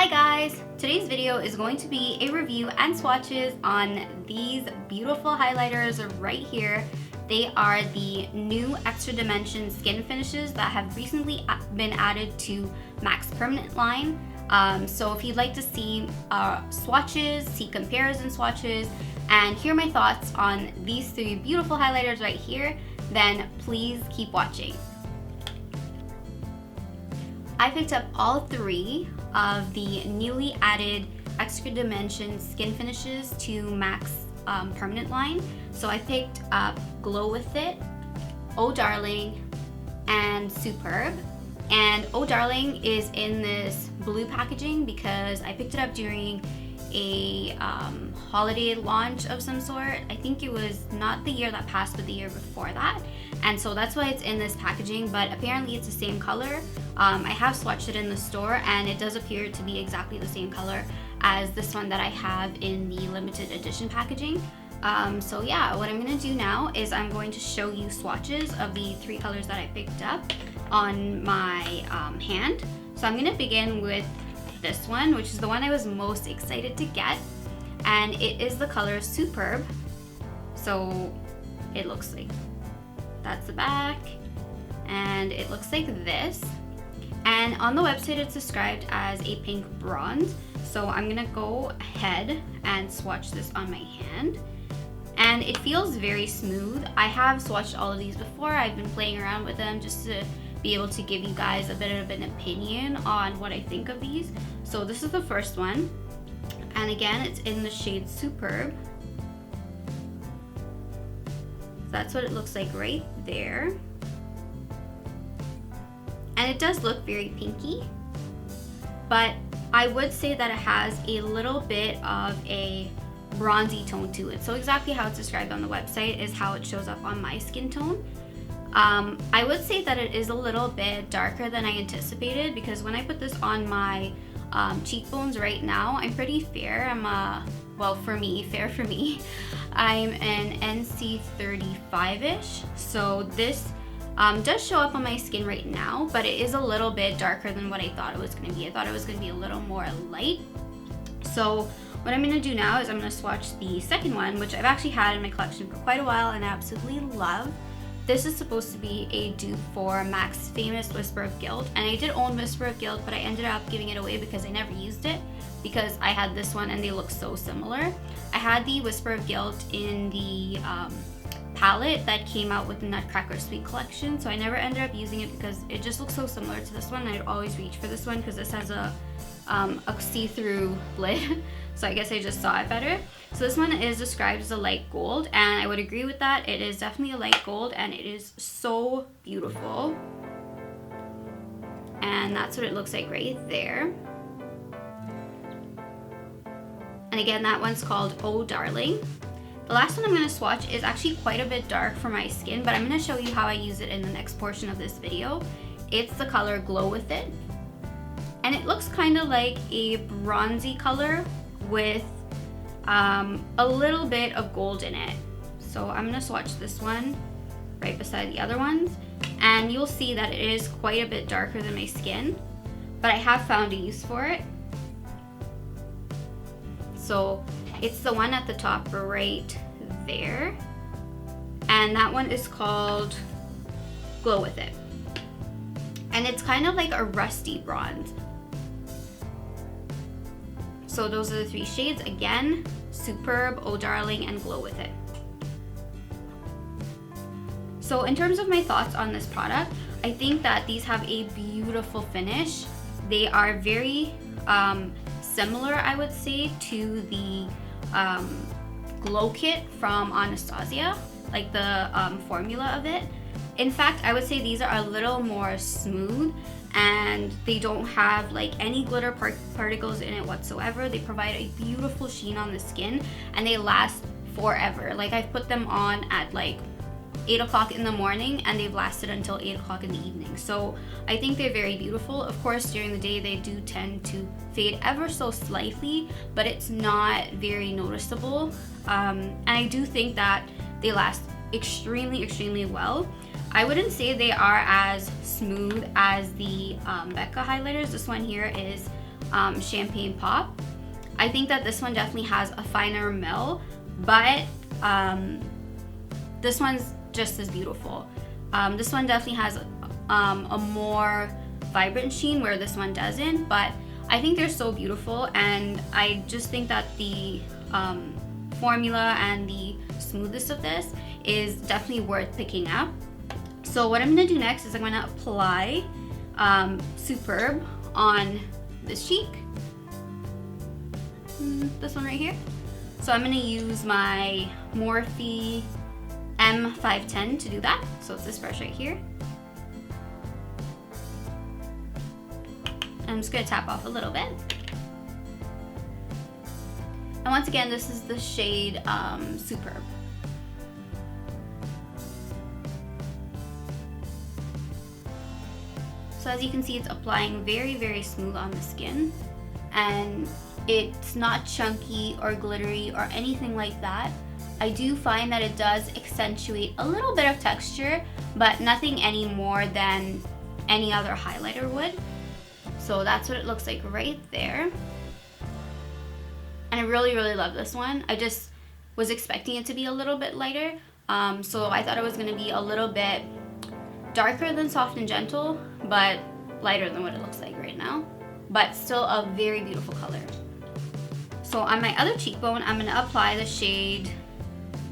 Hi guys! Today's video is going to be a review and swatches on these beautiful highlighters right here. They are the new extra dimension skin finishes that have recently been added to MAC's permanent line. So if you'd like to see swatches, see comparison swatches, and hear my thoughts on these three beautiful highlighters right here, then please keep watching. I picked up all three of the newly added extra dimension skin finishes to MAC's permanent line. So I picked up Glow With It, Oh Darling, and Superb. And Oh Darling is in this blue packaging because I picked it up during a holiday launch of some sort. I think it was not the year that passed, but the year before that. And so that's why it's in this packaging, but apparently it's the same color. I have swatched it in the store and it does appear to be exactly the same color as this one that I have in the limited edition packaging. So yeah, what I'm gonna do now is I'm going to show you swatches of the three colors that I picked up on my hand. So I'm gonna begin with this one, which is the one I was most excited to get, and it is the color Superb. So it looks like that's the back, and it looks like this. And on the website it's described as a pink bronze. So I'm gonna go ahead and swatch this on my hand. And it feels very smooth. I have swatched all of these before. I've been playing around with them just to be able to give you guys a bit of an opinion on what I think of these. So this is the first one. And again, it's in the shade Superb. So that's what it looks like right there. And it does look very pinky, but I would say that it has a little bit of a bronzy tone to it. So exactly how it's described on the website is how it shows up on my skin tone. I would say that it is a little bit darker than I anticipated, because when I put this on my cheekbones right now, I'm pretty fair. Well, for me, fair for me. I'm an NC 35-ish, so this does show up on my skin right now, but it is a little bit darker than what I thought it was going to be. I thought it was going to be a little more light. So what I'm going to do now is I'm going to swatch the second one, which I've actually had in my collection for quite a while and I absolutely love. This is supposed to be a dupe for MAC's famous Whisper of Guilt, and I did own Whisper of Guilt, but I ended up giving it away because I never used it, because I had this one and they look so similar. I had the Whisper of Guilt in the palette that came out with the Nutcracker Sweet collection, so I never ended up using it because it just looks so similar to this one. I'd always reach for this one because this has a see-through lid, so I guess I just saw it better. So this one is described as a light gold, and I would agree with that. It is definitely a light gold and it is so beautiful, and that's what it looks like right there. And again, that one's called Oh Darling. The last one I'm going to swatch is actually quite a bit dark for my skin, but I'm going to show you how I use it in the next portion of this video. It's the color Glow With It, and it looks kind of like a bronzy color with a little bit of gold in it. So I'm going to swatch this one right beside the other ones, and you'll see that it is quite a bit darker than my skin, but I have found a use for it. So it's the one at the top right there, and that one is called Glow With It, and it's kind of like a rusty bronze. So those are the three shades again: Superb, Oh Darling, and Glow With It. So in terms of my thoughts on this product, I think that these have a beautiful finish. They are very similar, I would say, to the glow kit from Anastasia, like the formula of it. In fact, I would say these are a little more smooth and they don't have like any glitter particles in it whatsoever. They provide a beautiful sheen on the skin and they last forever. Like, I've put them on at like 8 o'clock in the morning and they've lasted until 8 o'clock in the evening. So I think they're very beautiful. Of course, during the day they do tend to fade ever so slightly, but it's not very noticeable. And I do think that they last extremely well. I wouldn't say they are as smooth as the Becca highlighters. This one here is Champagne Pop. I think that this one definitely has a finer melt, but this one's just as beautiful. This one definitely has a more vibrant sheen where this one doesn't, but I think they're so beautiful, and I just think that the formula and the smoothness of this is definitely worth picking up. So what I'm going to do next is I'm going to apply Superb on this cheek, this one right here. So I'm going to use my Morphe M510 to do that. So it's this brush right here. I'm just going to tap off a little bit. And once again, this is the shade Superb. So as you can see, it's applying very, very smooth on the skin, and it's not chunky or glittery or anything like that. I do find that it does accentuate a little bit of texture, but nothing any more than any other highlighter would. So that's what it looks like right there. And I really, really love this one. I just was expecting it to be a little bit lighter. So I thought it was gonna be a little bit darker than Soft and Gentle, but lighter than what it looks like right now. But still a very beautiful color. So on my other cheekbone, I'm gonna apply the shade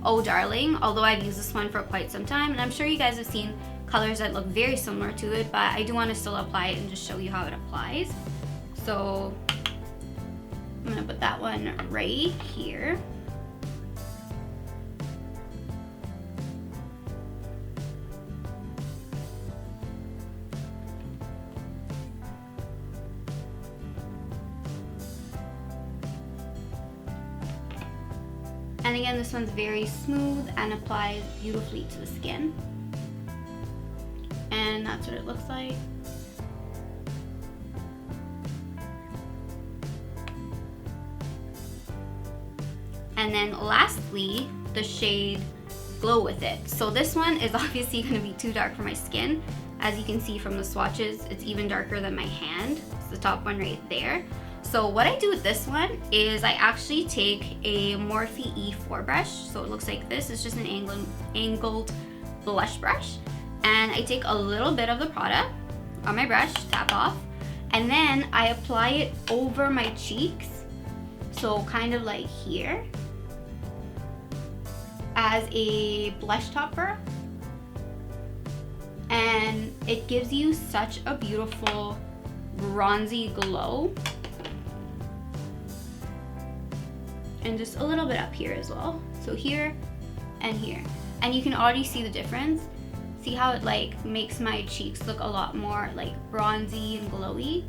Oh Darling, although I've used this one for quite some time, and I'm sure you guys have seen colors that look very similar to it, but I do want to still apply it and just show you how it applies. So I'm gonna put that one right here. And again, this one's very smooth and applies beautifully to the skin. And that's what it looks like. And then lastly, the shade Glow With It. So this one is obviously going to be too dark for my skin. As you can see from the swatches, it's even darker than my hand. It's the top one right there. So what I do with this one is I actually take a Morphe E4 brush. So it looks like this. It's just an angled blush brush. And I take a little bit of the product on my brush, tap off, and then I apply it over my cheeks. So kind of like here, as a blush topper. And it gives you such a beautiful bronzy glow. And just a little bit up here as well. So here and here. And you can already see the difference. See how it like makes my cheeks look a lot more like bronzy and glowy.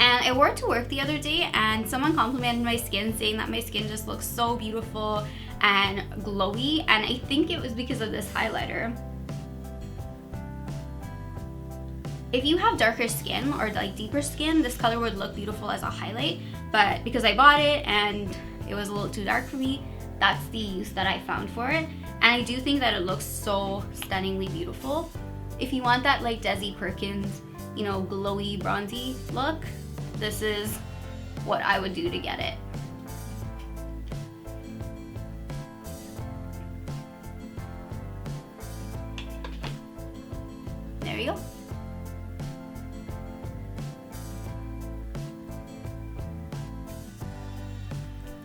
And I wore it to work the other day, and someone complimented my skin, saying that my skin just looks so beautiful and glowy, and I think it was because of this highlighter. If you have darker skin or like deeper skin, this color would look beautiful as a highlight, but because I bought it and it was a little too dark for me, that's the use that I found for it. And I do think that it looks so stunningly beautiful. If you want that like Desi Perkins, you know, glowy, bronzy look, this is what I would do to get it. There you go.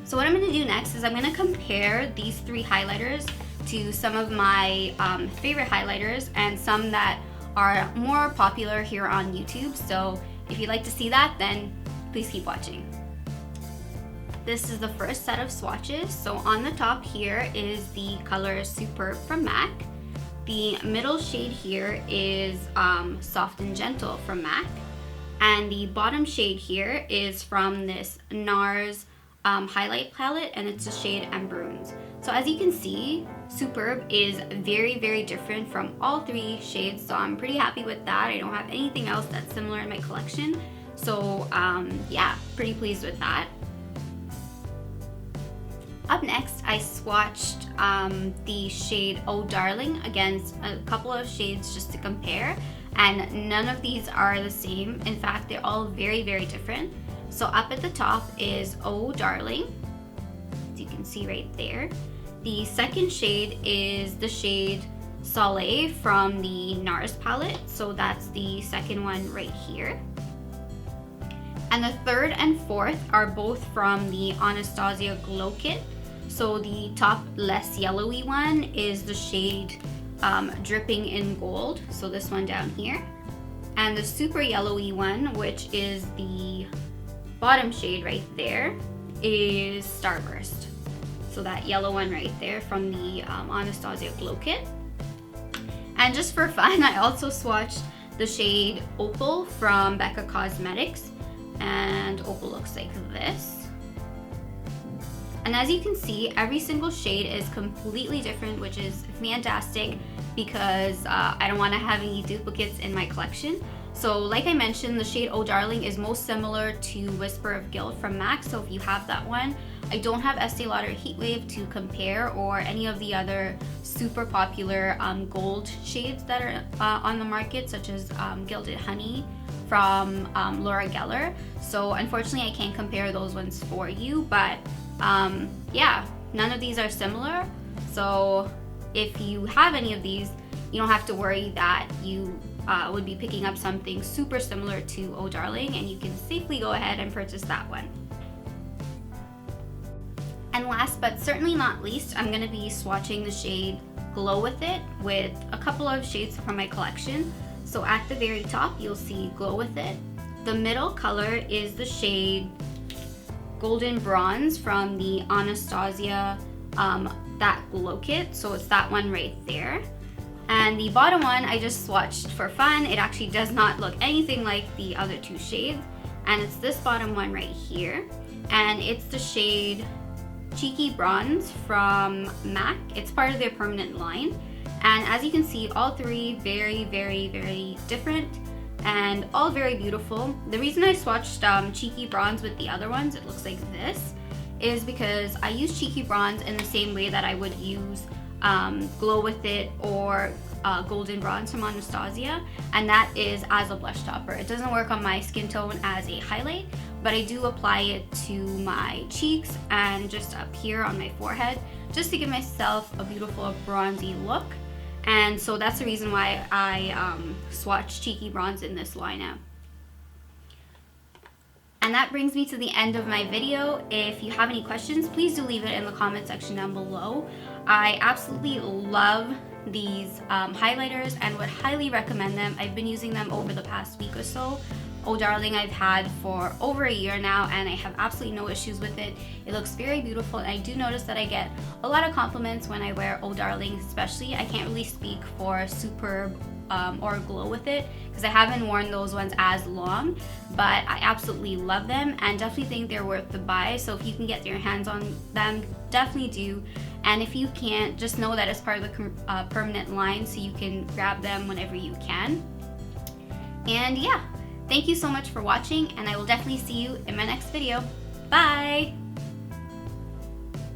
So what I'm going to do next is I'm going to compare these three highlighters to some of my favorite highlighters and some that are more popular here on YouTube. So if you'd like to see that, then please keep watching. This is the first set of swatches. So on the top here is the color Superb from MAC. The middle shade here is Soft and Gentle from MAC. And the bottom shade here is from this NARS highlight palette, and it's the shade Embrunes. So as you can see, Superb is very, very different from all three shades, so I'm pretty happy with that. I don't have anything else that's similar in my collection, so yeah, pretty pleased with that. Up next, I swatched the shade Oh Darling against a couple of shades just to compare. and none of these are the same. In fact, they're all very, very different. So up at the top is Oh Darling, as you can see right there. The second shade is the shade Soleil from the NARS palette, so that's the second one right here. And the third and fourth are both from the Anastasia Glow Kit. So the top less yellowy one is the shade Dripping in Gold, so this one down here. And the super yellowy one, which is the bottom shade right there, is Starburst. So that yellow one right there from the Anastasia Glow Kit. And just for fun, I also swatched the shade Opal from Becca Cosmetics. And Opal looks like this. And as you can see, every single shade is completely different, which is fantastic because I don't want to have any duplicates in my collection. So like I mentioned, the shade Oh Darling is most similar to Whisper of Guilt from MAC, so if you have that one. I don't have Estee Lauder Heatwave to compare or any of the other super popular gold shades that are on the market, such as Gilded Honey from Laura Geller. So unfortunately I can't compare those ones for you, but yeah, none of these are similar. So if you have any of these, you don't have to worry that you would be picking up something super similar to Oh Darling, and you can safely go ahead and purchase that one. And last but certainly not least, I'm going to be swatching the shade Glow With It with a couple of shades from my collection. So at the very top, you'll see Glow With It. The middle color is the shade Golden Bronze from the Anastasia That Glow Kit. So it's that one right there. And the bottom one I just swatched for fun. It actually does not look anything like the other two shades. And it's this bottom one right here. And it's the shade Cheeky Bronze from MAC. It's part of their permanent line. And as you can see, all three very, very, very different and all very beautiful. The reason I swatched Cheeky Bronze with the other ones, it looks like this, is because I use Cheeky Bronze in the same way that I would use Glow With It or Golden Bronze from Anastasia, and that is as a blush topper. It doesn't work on my skin tone as a highlight, but I do apply it to my cheeks and just up here on my forehead, just to give myself a beautiful bronzy look. And so that's the reason why I swatched Cheeky Bronze in this lineup. And that brings me to the end of my video. If you have any questions, please do leave it in the comment section down below. I absolutely love these highlighters and would highly recommend them. I've been using them over the past week or so. Oh Darling I've had for over a year now, and I have absolutely no issues with it. It looks very beautiful, and I do notice that I get a lot of compliments when I wear Oh Darling especially. I can't really speak for Superb or Glow With It because I haven't worn those ones as long, but I absolutely love them and definitely think they're worth the buy. So if you can get your hands on them, definitely do. And if you can't, just know that it's part of the permanent line, so you can grab them whenever you can. And yeah, thank you so much for watching, and I will definitely see you in my next video. Bye!